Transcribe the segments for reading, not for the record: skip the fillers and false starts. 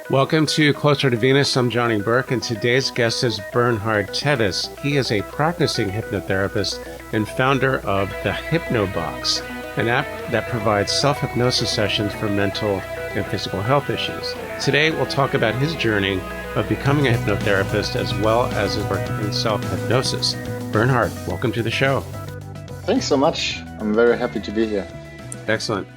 Welcome to Closer to Venus. I'm Johnny Burke, and today's guest is Bernhard Tevis. He is a practicing hypnotherapist and founder of the HypnoBox, an app that provides self-hypnosis sessions for mental and physical health issues. Today, we'll talk about his journey of becoming a hypnotherapist as well as his work in self-hypnosis. Bernhard, welcome to the show. Thanks so much. I'm very happy to be here. Excellent.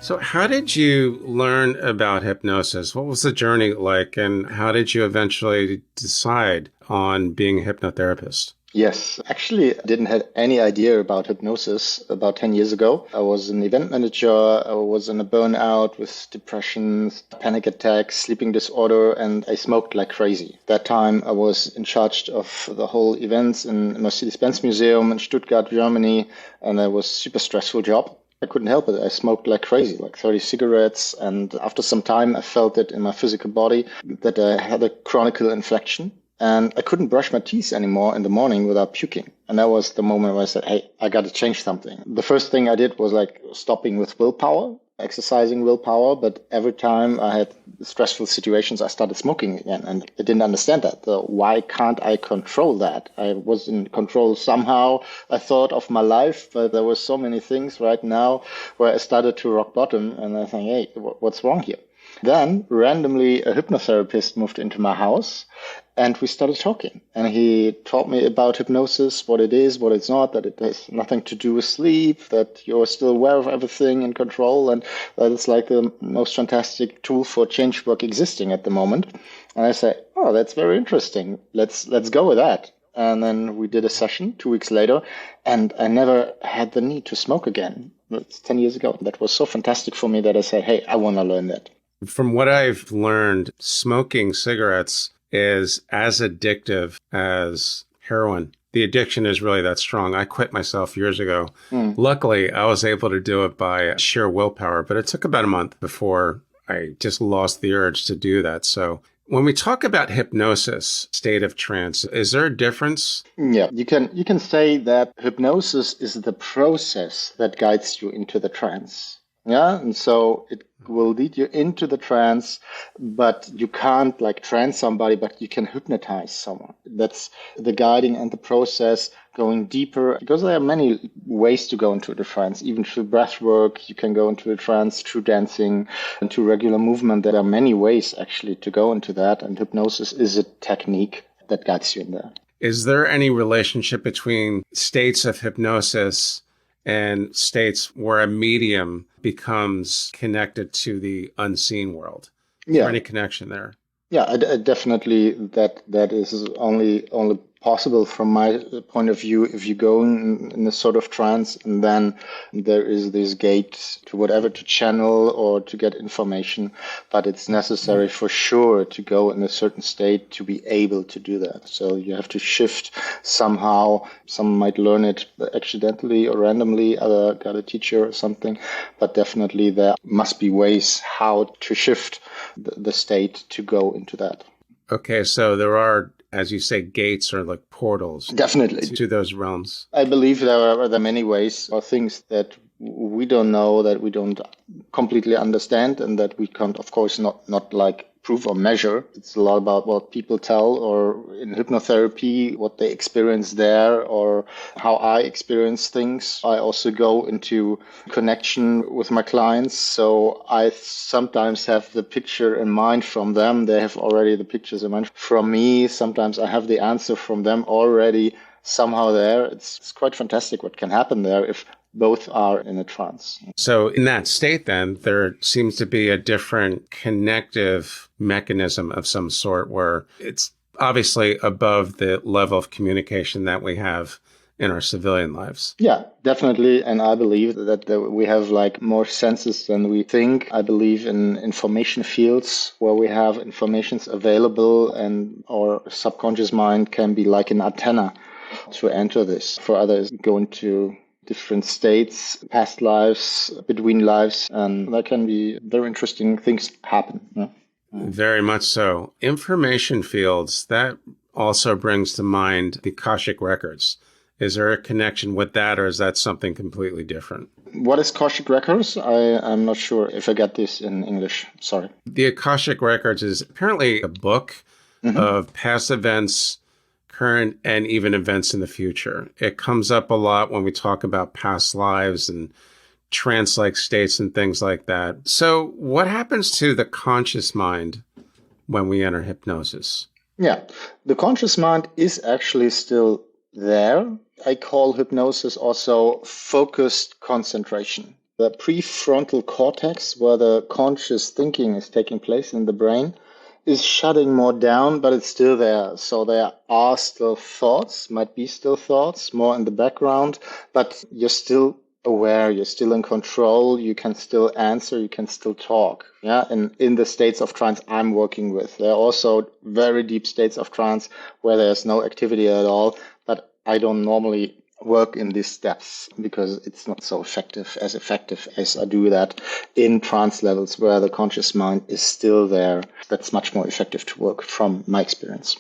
So how did you learn about hypnosis? What was the journey like, and how did you eventually decide on being a hypnotherapist? Yes, actually, I didn't have any idea about hypnosis about 10 years ago. I was an event manager. I was in a burnout with depression, panic attacks, sleeping disorder, and I smoked like crazy. That time, I was in charge of the whole events in Mercedes-Benz Museum in Stuttgart, Germany, and it was a super stressful job. I couldn't help it. I smoked like crazy, like 30 cigarettes. And after some time, I felt it in my physical body that I had a chronic infection. And I couldn't brush my teeth anymore in the morning without puking. And that was the moment where I said, hey, I got to change something. The first thing I did was like stopping with willpower, exercising willpower. But every time I had stressful situations, I started smoking again. And I didn't understand that. So why can't I control that? I was in control somehow, I thought, of my life. But there were so many things right now where I started to rock bottom. And I think, hey, what's wrong here? Then randomly a hypnotherapist moved into my house and we started talking. And he taught me about hypnosis, what it is, what it's not, that it has nothing to do with sleep, that you're still aware of everything, in control, and that it's like the most fantastic tool for change work existing at the moment. And I said, oh, that's very interesting. Let's go with that. And then we did a session 2 weeks later, and I never had the need to smoke again. That's 10 years ago. That was so fantastic for me that I said, hey, I want to learn that. From what I've learned, smoking cigarettes is as addictive as heroin. The addiction is really that strong. I quit myself years ago. Luckily, I was able to do it by sheer willpower, but it took about a month before I just lost the urge to do that. So when we talk about hypnosis, state of trance, is there a difference? Yeah, you can say that hypnosis is the process that guides you into the trance. Yeah, and so it will lead you into the trance, but you can't like trance somebody, but you can hypnotize someone. That's the guiding and the process going deeper, because there are many ways to go into the trance, even through breath work. You can go into a trance through dancing and through regular movement. There are many ways actually to go into that, and hypnosis is a technique that guides you in there. Is there any relationship between states of hypnosis and states where a medium becomes connected to the unseen world? Is there any connection there? Yeah, I definitely that is only possible from my point of view if you go in a sort of trance, and then there is this gate to whatever, to channel or to get information. But it's necessary for sure to go in a certain state to be able to do that. So you have to shift somehow. Some might learn it accidentally or randomly, other got a teacher or something. But definitely there must be ways how to shift the state to go into that. Okay, so there are, as you say, gates or like portals. Definitely. To those realms. I believe there are many ways or things that we don't know, that we don't completely understand, and that we can't, of course, not like prove or measure. It's a lot about what people tell, or in hypnotherapy, what they experience there, or how I experience things. I also go into connection with my clients. So I sometimes have the picture in mind from them. They have already the pictures in mind from me. Sometimes I have the answer from them already somehow there. It's quite fantastic what can happen there if both are in a trance. So in that state, then, there seems to be a different connective mechanism of some sort where it's obviously above the level of communication that we have in our civilian lives. Yeah, definitely. And I believe that we have like more senses than we think. I believe in information fields where we have informations available, and our subconscious mind can be like an antenna to enter this. For others, go into different states, past lives, between lives, and there can be very interesting things happen. Yeah? Very much so. Information fields, that also brings to mind the Akashic records. Is there a connection with that, or is that something completely different? What is Akashic Records? I'm not sure if I get this in English. Sorry. The Akashic Records is apparently a book of past events, current, and even events in the future. It comes up a lot when we talk about past lives and trance-like states and things like that. So what happens to the conscious mind when we enter hypnosis? Yeah, the conscious mind is actually still there. I call hypnosis also focused concentration. The prefrontal cortex, where the conscious thinking is taking place in the brain, is shutting more down, but it's still there. So there are still thoughts, might be still thoughts, more in the background, but you're still aware, you're still in control, you can still answer, you can still talk. Yeah, and in the states of trance I'm working with, there are also very deep states of trance where there's no activity at all, but I don't normally work in these depths because it's not so effective as I do that in trance levels where the conscious mind is still there. That's much more effective to work from my experience.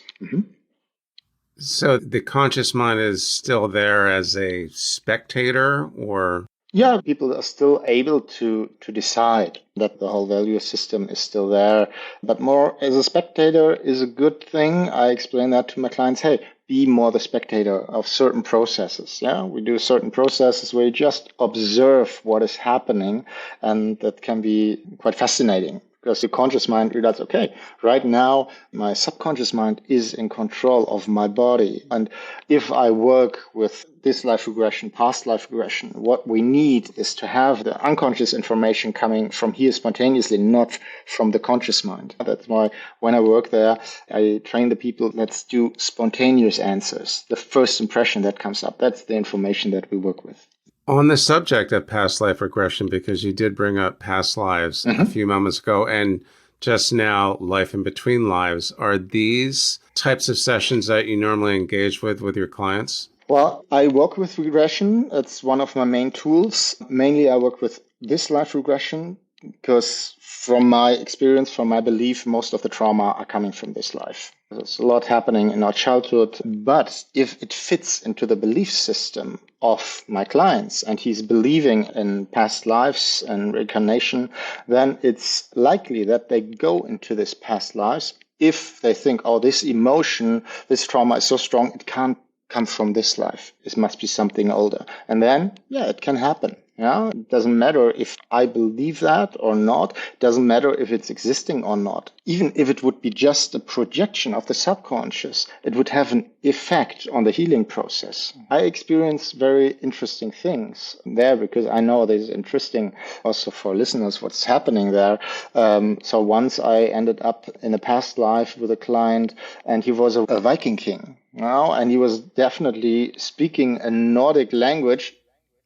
So the conscious mind is still there as a spectator, or? Yeah, people are still able to decide that the whole value system is still there. But more as a spectator is a good thing. I explain that to my clients. Hey, be more the spectator of certain processes. Yeah, we do certain processes where you just observe what is happening, and that can be quite fascinating. Because your conscious mind realizes, okay, right now my subconscious mind is in control of my body. And if I work with this life regression, past life regression, what we need is to have the unconscious information coming from here spontaneously, not from the conscious mind. That's why when I work there, I train the people, let's do spontaneous answers. The first impression that comes up, that's the information that we work with. On the subject of past life regression, because you did bring up past lives a few moments ago, and just now life in between lives, are these types of sessions that you normally engage with your clients? Well, I work with regression. It's one of my main tools. Mainly I work with this life regression because from my experience, from my belief, most of the trauma are coming from this life. There's a lot happening in our childhood, but if it fits into the belief system of my clients and he's believing in past lives and reincarnation, then it's likely that they go into this past lives if they think, oh, this emotion, this trauma is so strong, it can't come from this life. It must be something older. And then, yeah, it can happen. Yeah, it doesn't matter if I believe that or not. It doesn't matter if it's existing or not. Even if it would be just a projection of the subconscious, it would have an effect on the healing process. I experience very interesting things there because I know this is interesting also for listeners what's happening there. So once I ended up in a past life with a client and he was a Viking king. And he was definitely speaking a Nordic language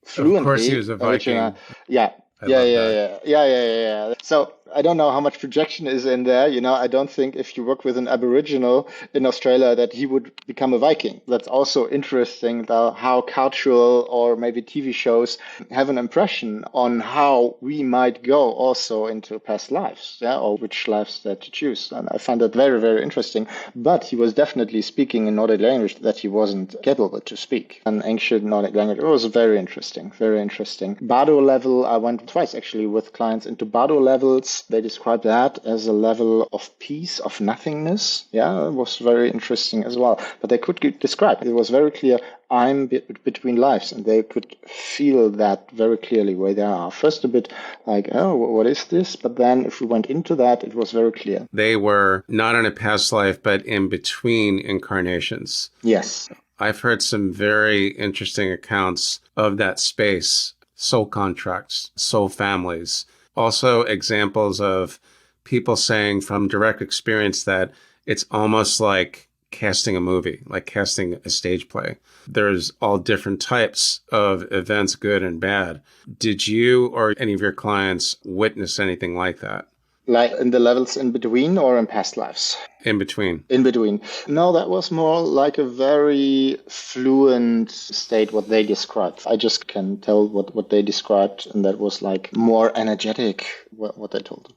fluently. Of course he was a Viking. Yeah. So I don't know how much projection is in there. I don't think if you work with an Aboriginal in Australia that he would become a Viking. That's also interesting though, how cultural or maybe TV shows have an impression on how we might go also into past lives, or which lives that to choose. And I find that very, very interesting. But he was definitely speaking in Nordic language that he wasn't capable to speak. An ancient Nordic language. It was very interesting, very interesting. Bardo level, I went twice actually with clients into Bardo levels. They describe that as a level of peace, of nothingness. Yeah, it was very interesting as well. But they could describe, it was very clear, I'm between lives, and they could feel that very clearly where they are. First a bit like, oh, what is this? But then if we went into that, it was very clear. They were not in a past life, but in between incarnations. Yes. I've heard some very interesting accounts of that space, soul contracts, soul families. Also examples of people saying from direct experience that it's almost like casting a movie, like casting a stage play. There's all different types of events, good and bad. Did you or any of your clients witness anything like that? Like in the levels in between or in past lives? In between. In between. No, that was more like a very fluent state, what they described. I just can tell what they described, and that was like more energetic, what they told.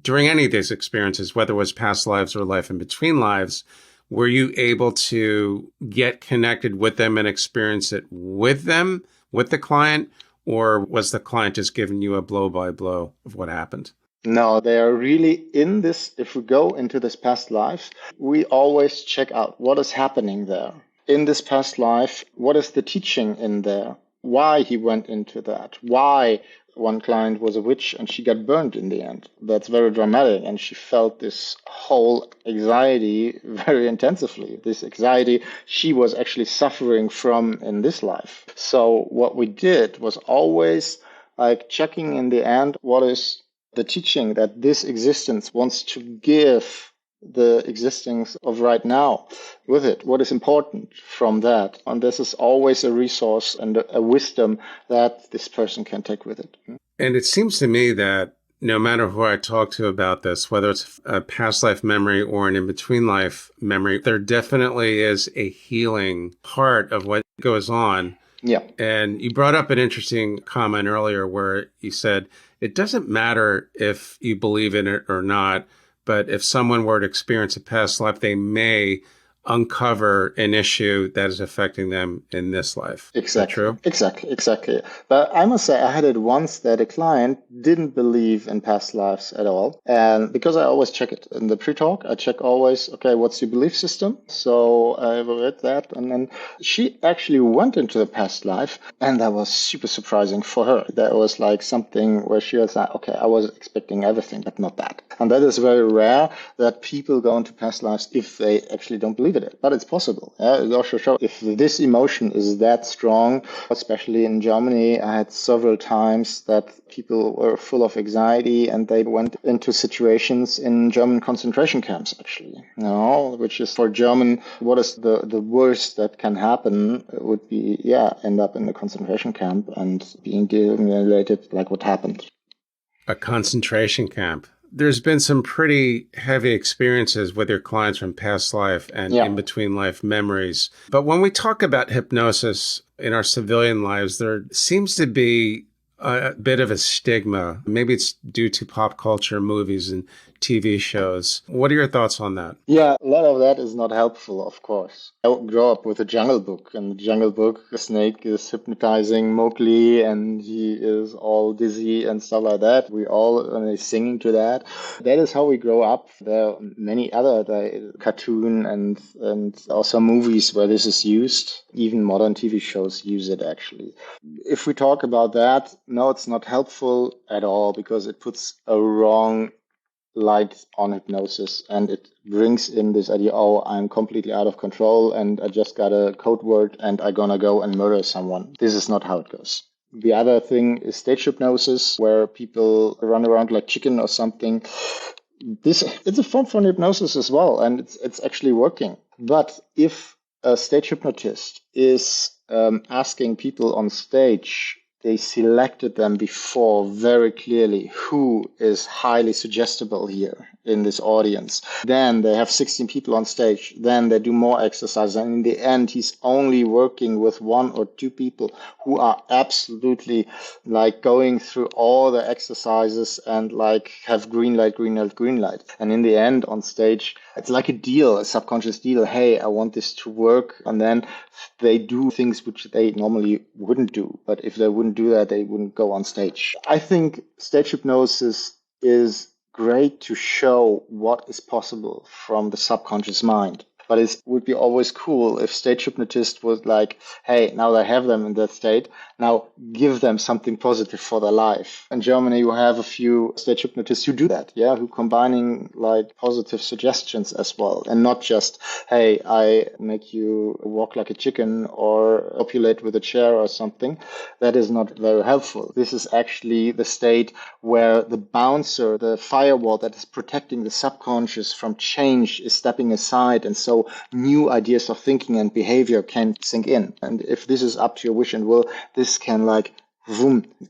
During any of these experiences, whether it was past lives or life in between lives, were you able to get connected with them and experience it with them, with the client? or was the client just giving you a blow by blow of what happened? No, they are really in this. If we go into this past life, we always check out what is happening there. In this past life, what is the teaching in there? Why he went into that? Why one client was a witch and she got burned in the end? That's very dramatic. And she felt this whole anxiety very intensively. This anxiety she was actually suffering from in this life. So what we did was always like checking in the end what is the teaching that this existence wants to give the existence of right now with it. What is important from that? And this is always a resource and a wisdom that this person can take with it. And it seems to me that no matter who I talk to about this, whether it's a past life memory or an in-between life memory, there definitely is a healing part of what goes on. Yeah. And you brought up an interesting comment earlier where you said, it doesn't matter if you believe in it or not, but if someone were to experience a past life, they may uncover an issue that is affecting them in this life. Exactly. Is that true? Exactly. But I must say, I had it once that a client didn't believe in past lives at all. And because I always check it in the pre-talk, I check always, okay, what's your belief system? So I read that. And then she actually went into the past life. And that was super surprising for her. That was like something where she was like, okay, I was expecting everything, but not that. And that is very rare that people go into past lives if they actually don't believe it, but it's possible. It also shows if this emotion is that strong, especially in Germany, I had several times that people were full of anxiety and they went into situations in German concentration camps, actually, which is for German, what is the worst that can happen would be, end up in the concentration camp and being related like what happened. A concentration camp. There's been some pretty heavy experiences with your clients from past life and in between life memories. But when we talk about hypnosis in our civilian lives, there seems to be a bit of a stigma. Maybe it's due to pop culture, movies and TV shows. What are your thoughts on that? Yeah, a lot of that is not helpful, of course. I grew up with the Jungle Book. And the Jungle Book, the snake is hypnotizing Mowgli and he is all dizzy and stuff like that. We all are singing to that. That is how we grow up. There are many other cartoon and also movies where this is used. Even modern TV shows use it, actually. If we talk about that, no, it's not helpful at all because it puts a wrong light on hypnosis and it brings in this idea, oh, I'm completely out of control and I just got a code word and I'm gonna go and murder someone. This is not how it goes. The other thing is stage hypnosis, where people run around like chicken or something. It's a form for hypnosis as well, and it's actually working. But if a stage hypnotist is asking people on stage, they selected them before very clearly who is highly suggestible here in this audience. Then they have 16 people on stage. Then they do more exercise. And in the end, he's only working with 1 or 2 people who are absolutely like going through all the exercises and like have green light, green light, green light. And in the end on stage, it's like a deal, a subconscious deal. Hey, I want this to work. And then they do things which they normally wouldn't do. But if they wouldn't do that, they wouldn't go on stage. I think stage hypnosis is great to show what is possible from the subconscious mind. But it would be always cool if stage hypnotist was like, hey, now they have them in that state, now give them something positive for their life. In Germany, you have a few stage hypnotists who do that, who combining like positive suggestions as well. And not just, hey, I make you walk like a chicken or copulate with a chair or something. That is not very helpful. This is actually the state where the bouncer, the firewall that is protecting the subconscious from change is stepping aside. And so new ideas of thinking and behavior can sink in. And if this is up to your wish and will, this can like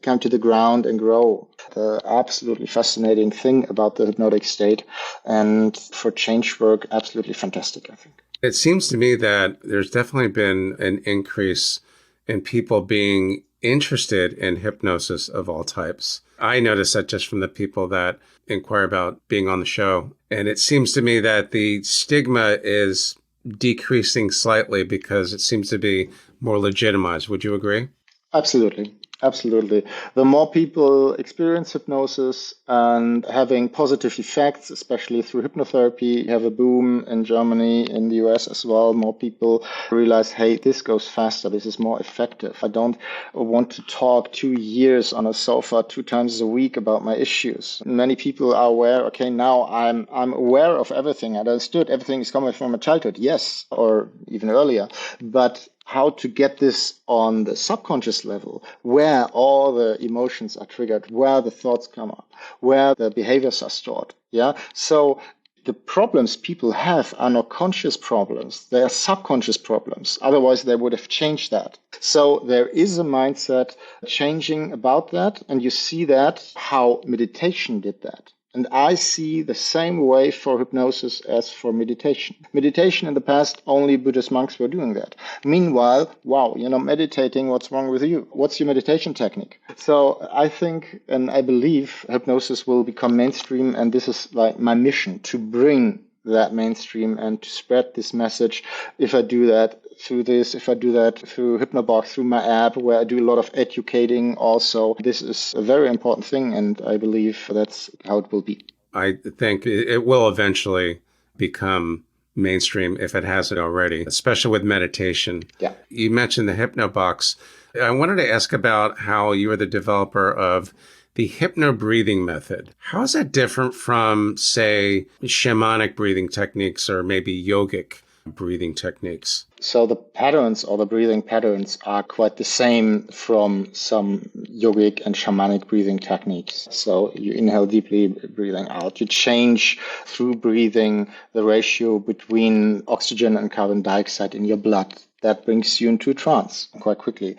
come to the ground and grow. The absolutely fascinating thing about the hypnotic state, and for change work, absolutely fantastic, I think. It seems to me that there's definitely been an increase in people being interested in hypnosis of all types. I notice that just from the people that inquire about being on the show. And it seems to me that the stigma is decreasing slightly because it seems to be more legitimized. Would you agree? Absolutely. Absolutely. The more people experience hypnosis and having positive effects, especially through hypnotherapy, you have a boom in Germany, in the US as well. More people realize, hey, this goes faster. This is more effective. I don't want to talk 2 years on a sofa 2 times a week about my issues. Many people are aware, okay, now I'm aware of everything. I understood everything is coming from my childhood. Yes, or even earlier. But how to get this on the subconscious level, where all the emotions are triggered, where the thoughts come up, where the behaviors are stored. Yeah. So the problems people have are not conscious problems. They are subconscious problems. Otherwise, they would have changed that. So there is a mindset changing about that. And you see that how meditation did that. And I see the same way for hypnosis as for meditation. Meditation in the past, only Buddhist monks were doing that. Meanwhile, wow, you're not meditating. What's wrong with you? What's your meditation technique? So I think and I believe hypnosis will become mainstream. And this is like my mission to bring that mainstream and to spread this message. If I do that through this, if I do that through Hypnobox, through my app, where I do a lot of educating also, this is a very important thing. And I believe that's how it will be. I think it will eventually become mainstream if it hasn't already, especially with meditation. Yeah. You mentioned the Hypnobox. I wanted to ask about how you are the developer of the hypno breathing method. How is that different from, say, shamanic breathing techniques or maybe yogic breathing techniques? So the patterns or the breathing patterns are quite the same from some yogic and shamanic breathing techniques. So you inhale deeply, breathing out. You change through breathing the ratio between oxygen and carbon dioxide in your blood. That brings you into a trance quite quickly.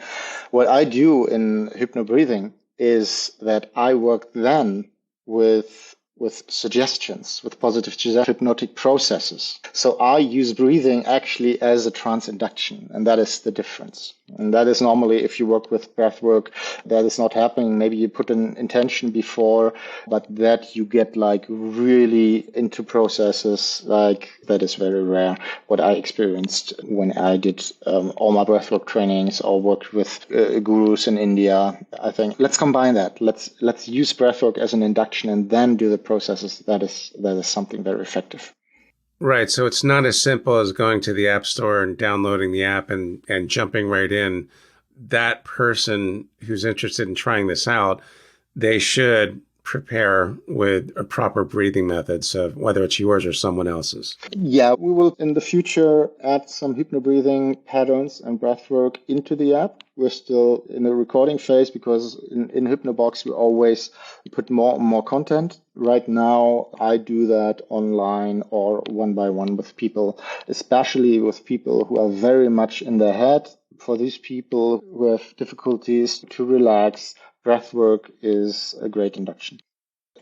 What I do in hypnobreathing is that I work then with suggestions, with positive hypnotic processes. So I use breathing actually as a trance induction, and that is the difference. And that is normally, if you work with breath work, that is not happening. Maybe you put an intention before, but that you get like really into processes, like that is very rare. What I experienced when I did all my breathwork trainings or worked with gurus in India, I think let's combine that. Let's use breathwork as an induction and then do the processes. That is something very effective. Right. So it's not as simple as going to the App Store and downloading the app and jumping right in. That person who's interested in trying this out, they should prepare with a proper breathing methods, whether it's yours or someone else's. Yeah, we will in the future add some hypnobreathing patterns and breathwork into the app. We're still in the recording phase because in Hypnobox we always put more and more content. Right now I do that online or one by one with people, especially with people who are very much in their head. For these people who have difficulties to relax, breathwork is a great induction.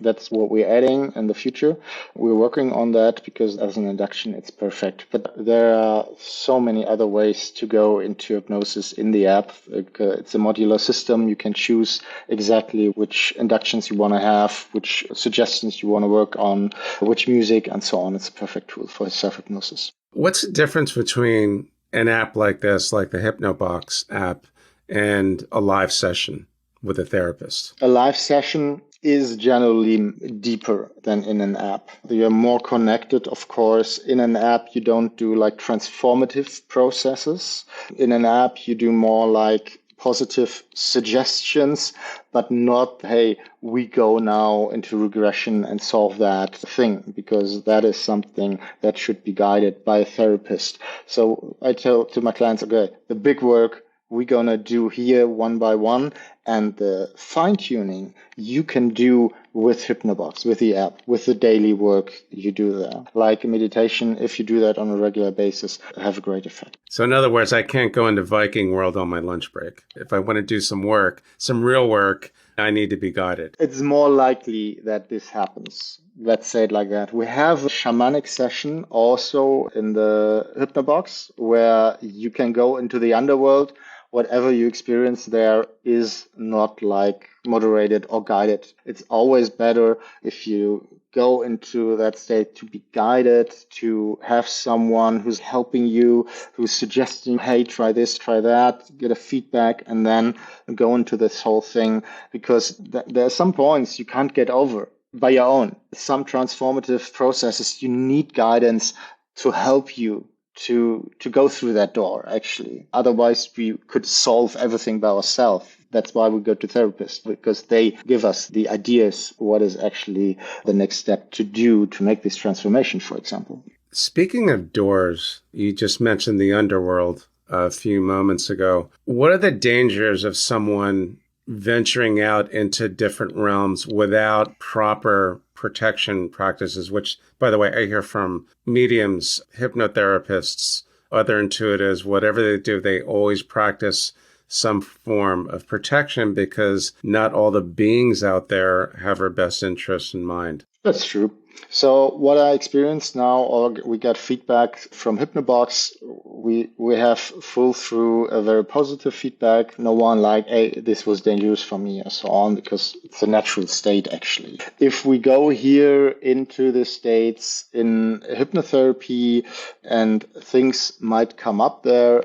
That's what we're adding in the future. We're working on that because as an induction, it's perfect. But there are so many other ways to go into hypnosis in the app. It's a modular system. You can choose exactly which inductions you want to have, which suggestions you want to work on, which music, and so on. It's a perfect tool for self-hypnosis. What's the difference between an app like this, like the Hypnobox app, and a live session with a therapist? A live session is generally deeper than in an app. You're more connected, of course. In an app, you don't do like transformative processes. In an app, you do more like positive suggestions, but not, hey, we go now into regression and solve that thing, because that is something that should be guided by a therapist. So I tell to my clients, okay, the big work we're going to do here one by one, and the fine tuning you can do with Hypnobox, with the app, with the daily work you do there. Like meditation, if you do that on a regular basis, have a great effect. So in other words, I can't go into Viking world on my lunch break. If I want to do some work, some real work, I need to be guided. It's more likely that this happens. Let's say it like that. We have a shamanic session also in the Hypnobox where you can go into the underworld. Whatever you experience there is not like moderated or guided. It's always better if you go into that state, to be guided, to have someone who's helping you, who's suggesting, hey, try this, try that, get a feedback, and then go into this whole thing, because there are some points you can't get over by your own. Some transformative processes, you need guidance to help you to go through that door, actually. Otherwise, we could solve everything by ourselves. That's why we go to therapists, because they give us the ideas, what is actually the next step to do to make this transformation, for example. Speaking of doors, you just mentioned the underworld a few moments ago. What are the dangers of someone venturing out into different realms without proper protection practices, which, by the way, I hear from mediums, hypnotherapists, other intuitives, whatever they do, they always practice some form of protection because not all the beings out there have our best interests in mind. That's true. So what I experienced now, or we got feedback from Hypnobox, we have full through a very positive feedback. No one like, hey, this was dangerous for me and so on, because it's a natural state actually. If we go here into the states in hypnotherapy and things might come up there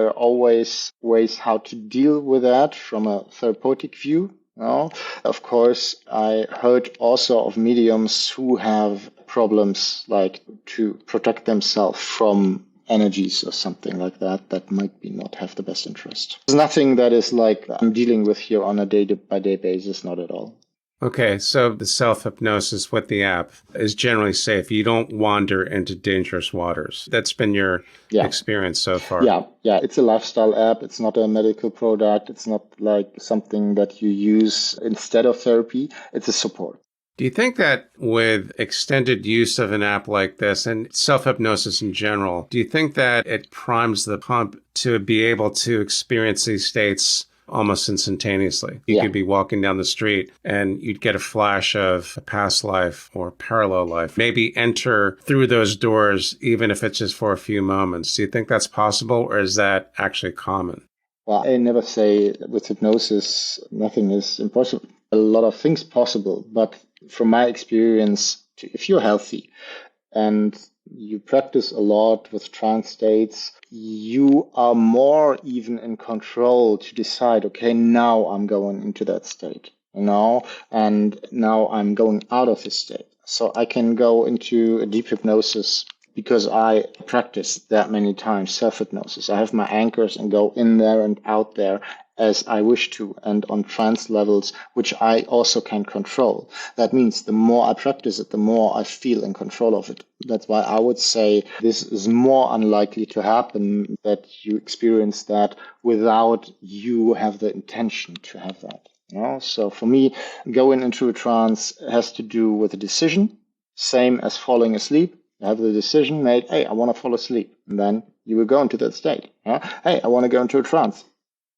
are always ways how to deal with that from a therapeutic view. No. Of course, I heard also of mediums who have problems like to protect themselves from energies or something like that, that might be not have the best interest. There's nothing that is like I'm dealing with here on a day-by-day basis, not at all. Okay, so the self-hypnosis with the app is generally safe. You don't wander into dangerous waters. That's been your experience so far. Yeah, it's a lifestyle app. It's not a medical product. It's not like something that you use instead of therapy. It's a support. Do you think that with extended use of an app like this and self-hypnosis in general, do you think that it primes the pump to be able to experience these states almost instantaneously? You could be walking down the street and you'd get a flash of a past life or parallel life. Maybe enter through those doors, even if it's just for a few moments. Do you think that's possible, or is that actually common? Well, I never say with hypnosis, nothing is impossible. A lot of things possible. But from my experience, if you're healthy and you practice a lot with trance states, you are more even in control to decide, okay, now I'm going into that state, and now I'm going out of this state. So I can go into a deep hypnosis because I practice that many times self-hypnosis. I have my anchors and go in there and out there as I wish to, and on trance levels, which I also can control. That means the more I practice it, the more I feel in control of it. That's why I would say this is more unlikely to happen, that you experience that without you have the intention to have that. So for me, going into a trance has to do with a decision, same as falling asleep. You have the decision made, hey, I want to fall asleep. And then you will go into that state. Hey, I want to go into a trance.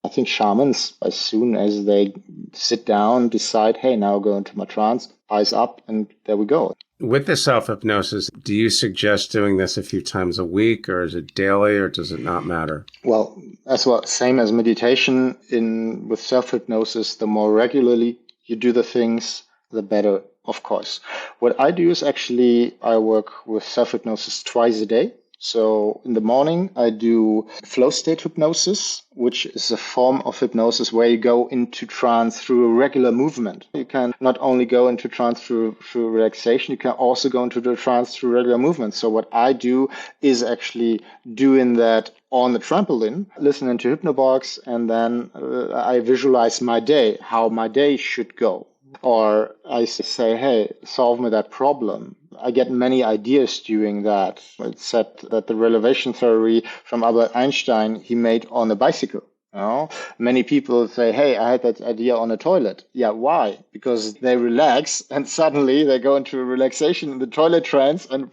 I think shamans, as soon as they sit down, decide, hey, now I'll go into my trance, eyes up, and there we go. With the self-hypnosis, do you suggest doing this a few times a week, or is it daily, or does it not matter? Well, same as meditation. With self-hypnosis, the more regularly you do the things, the better, of course. What I do is actually, I work with self-hypnosis twice a day. So in the morning, I do flow state hypnosis, which is a form of hypnosis where you go into trance through a regular movement. You can not only go into trance through relaxation, you can also go into the trance through regular movement. So what I do is actually doing that on the trampoline, listening to Hypnobox, and then I visualize my day, how my day should go. Or I say, hey, solve me that problem. I get many ideas doing that. It's said that the relevation theory from Albert Einstein, he made on a bicycle. Many people say, hey, I had that idea on a toilet. Yeah, why? Because they relax and suddenly they go into a relaxation in the toilet trance and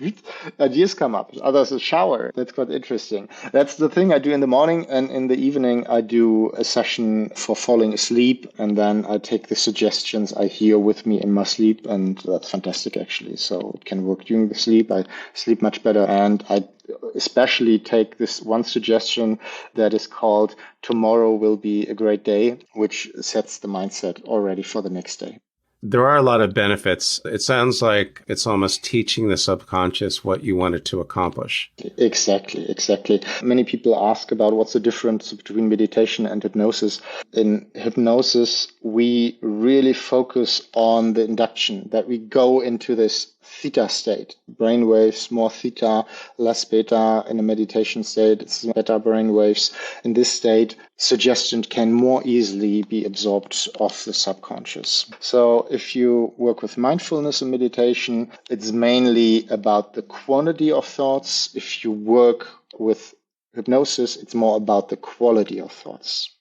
ideas come up. Others a shower. That's quite interesting. That's the thing I do in the morning, and in the evening I do a session for falling asleep, and then I take the suggestions I hear with me in my sleep, and that's fantastic actually. So it can work during the sleep. I sleep much better, and I especially take this one suggestion that is called tomorrow will be a great day, which sets the mindset already for the next day. There are a lot of benefits. It sounds like it's almost teaching the subconscious what you wanted to accomplish. Exactly, exactly. Many people ask about what's the difference between meditation and hypnosis. In hypnosis, we really focus on the induction, that we go into this theta state. Brain waves, more theta, less beta. In a meditation state, it's beta brain waves. In this state, suggestion can more easily be absorbed off the subconscious. So if you work with mindfulness and meditation, it's mainly about the quantity of thoughts. If you work with hypnosis, it's more about the quality of thoughts.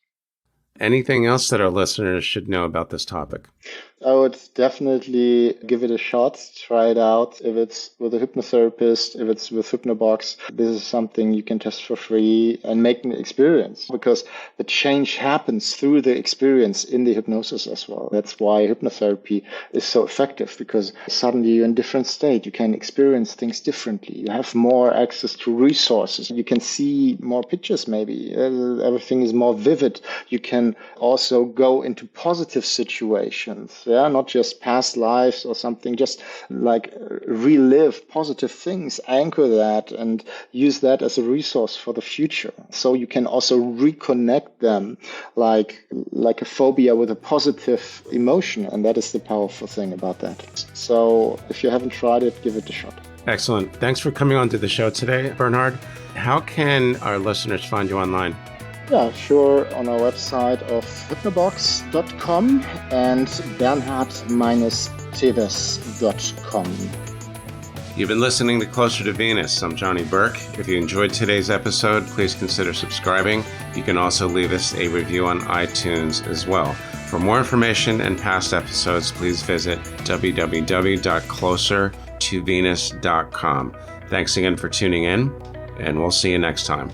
Anything else that our listeners should know about this topic? I would definitely give it a shot, try it out. If it's with a hypnotherapist, if it's with Hypnobox, this is something you can test for free and make an experience, because the change happens through the experience in the hypnosis as well. That's why hypnotherapy is so effective, because suddenly you're in a different state. You can experience things differently. You have more access to resources. You can see more pictures maybe. Everything is more vivid. You can also go into positive situations. Yeah, not just past lives or something, just like relive positive things, anchor that and use that as a resource for the future. So you can also reconnect them like a phobia with a positive emotion. And that is the powerful thing about that. So if you haven't tried it, give it a shot. Excellent. Thanks for coming on to the show today, Bernhard. How can our listeners find you online? Yeah, sure. On our website of hypnobox.com and bernhard-teves.com. You've been listening to Closer to Venus. I'm Johnny Burke. If you enjoyed today's episode, please consider subscribing. You can also leave us a review on iTunes as well. For more information and past episodes, please visit www.closertovenus.com. Thanks again for tuning in, and we'll see you next time.